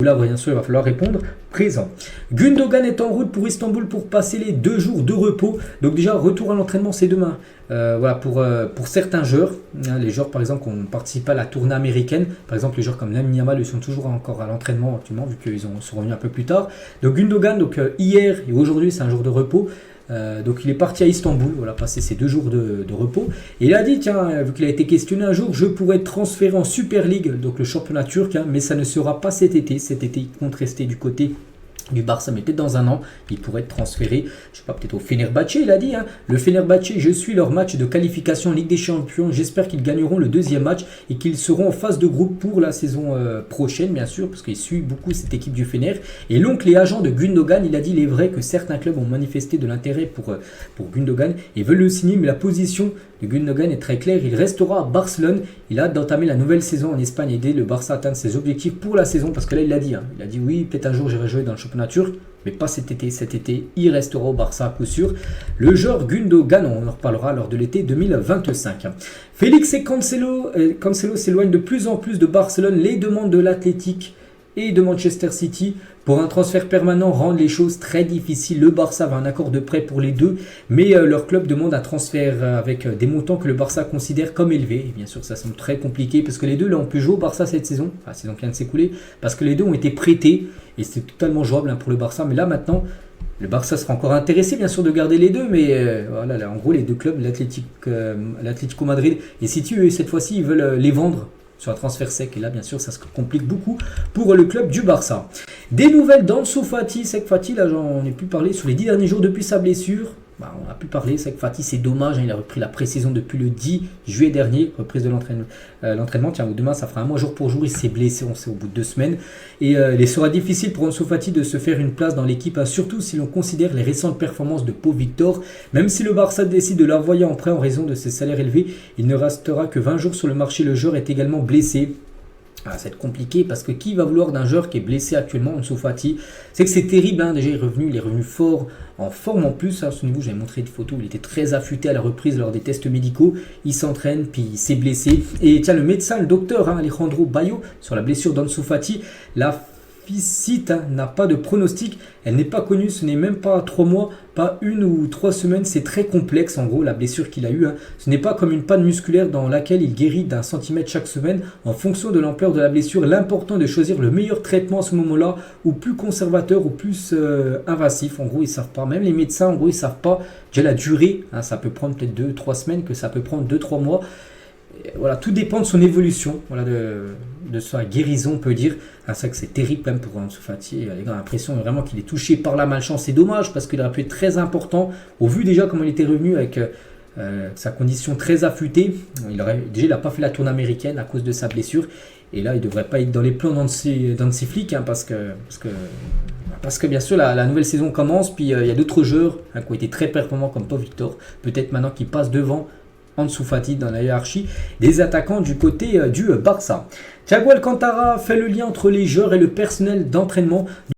Là, bien sûr, il va falloir répondre présent. Gundogan est en route pour Istanbul pour passer les 2 jours de repos. Donc déjà, retour à l'entraînement, c'est demain. Voilà, pour certains joueurs, hein, les joueurs par exemple qui ont participé à la tournée américaine, par exemple les joueurs comme Lamine Yamal, ils sont toujours encore à l'entraînement actuellement, vu qu'ils sont revenus un peu plus tard. Donc Gundogan, hier et aujourd'hui, c'est un jour de repos. Donc il est parti à Istanbul, voilà, passer ses 2 jours de repos. Et il a dit, tiens, vu qu'il a été questionné un jour, je pourrais être transféré en Super League, donc le championnat turc, hein, mais ça ne sera pas cet été. Cet été, il compte rester du côté du Barça, mais peut-être dans un an, il pourrait être transféré, je sais pas, peut-être au Fenerbahçe, il a dit, hein. Le Fenerbahçe, je suis leur match de qualification Ligue des Champions, j'espère qu'ils gagneront le 2e match et qu'ils seront en phase de groupe pour la saison prochaine, bien sûr, parce qu'il suit beaucoup cette équipe du Fener. Et l'oncle et agent de Gundogan, il a dit, il est vrai que certains clubs ont manifesté de l'intérêt pour Gundogan et veulent le signer, mais la position de Gundogan est très claire, il restera à Barcelone, il a hâte d'entamer la nouvelle saison en Espagne et aider le Barça à atteindre ses objectifs pour la saison, parce que là il l'a dit, hein, il a dit oui, peut-être un jour j'irai jouer dans le championnat turc, mais pas cet été. Cet été, il restera au Barça à coup sûr. Le joueur Gundogan, on en reparlera lors de l'été 2025. Félix et Cancelo s'éloignent de plus en plus de Barcelone. Les demandes de l'Athletic et de Manchester City pour un transfert permanent rendent les choses très difficiles. Le Barça va un accord de prêt pour les deux, mais leur club demande un transfert avec des montants que le Barça considère comme élevés. Et bien sûr, ça semble très compliqué parce que les deux là, ont pu jouer au Barça cette saison, enfin, la saison qui vient de s'écouler, parce que les deux ont été prêtés et c'est totalement jouable, hein, pour le Barça. Mais là maintenant, le Barça sera encore intéressé bien sûr de garder les deux, mais voilà, là, en gros les deux clubs, l'Atlético Madrid et City, eux, cette fois-ci, ils veulent les vendre sur un transfert sec. Et là, bien sûr, ça se complique beaucoup pour le club du Barça. Des nouvelles d'Ansu Fati. Seck Fati, là, j'en ai pu parler sur les 10 derniers jours depuis sa blessure. Bah, on a pu parler, Seck Fati, c'est dommage, hein, il a repris la pré-saison depuis le 10 juillet dernier, reprise de l'entraînement. Tiens, demain, ça fera un mois jour pour jour, il s'est blessé, on sait, au bout de 2 semaines. Et il sera difficile pour Ansu Fati de se faire une place dans l'équipe, hein, surtout si l'on considère les récentes performances de Pau Victor. Même si le Barça décide de l'envoyer en prêt en raison de ses salaires élevés, il ne restera que 20 jours sur le marché. Le joueur est également blessé. Ah, ça va être compliqué parce que qui va vouloir d'un joueur qui est blessé actuellement, Ansu Fati? C'est que c'est terrible, hein. Déjà il est revenu fort, en forme en plus, hein. Souvenez-vous, j'avais montré une photo où il était très affûté à la reprise lors des tests médicaux. Il s'entraîne, puis il s'est blessé. Et tiens, le médecin, le docteur, hein, Alejandro Bayo, sur la blessure d'Ansu Fati, la fisite, hein, n'a pas de pronostic, elle n'est pas connue, ce n'est même pas 3 mois, pas 1 ou 3 semaines, c'est très complexe en gros la blessure qu'il a eue, hein. Ce n'est pas comme une panne musculaire dans laquelle il guérit d'un centimètre chaque semaine en fonction de l'ampleur de la blessure. L'important est de choisir le meilleur traitement à ce moment-là, ou plus conservateur ou plus invasif. En gros ils savent pas, même les médecins en gros ils savent pas déjà la durée, hein, ça peut prendre peut-être 2-3 semaines, que ça peut prendre 2-3 mois. Voilà, tout dépend de son évolution, voilà, de sa guérison, on peut dire. Ah, c'est vrai que c'est terrible quand même pour Ansu Fati. Les gars ont l'impression vraiment qu'il est touché par la malchance. C'est dommage parce qu'il aurait pu être très important. Au vu déjà comment il était revenu avec sa condition très affûtée. Il n'a pas fait la tournée américaine à cause de sa blessure. Et là, il ne devrait pas être dans les plans dans ses flics, hein, parce que bien sûr la nouvelle saison commence. Puis il y a d'autres joueurs, hein, qui ont été très performants comme Pau Victor. Peut-être maintenant qu'ils passent devant Ansu Fati dans la hiérarchie des attaquants du côté du Barça. Thiago Alcantara fait le lien entre les joueurs et le personnel d'entraînement.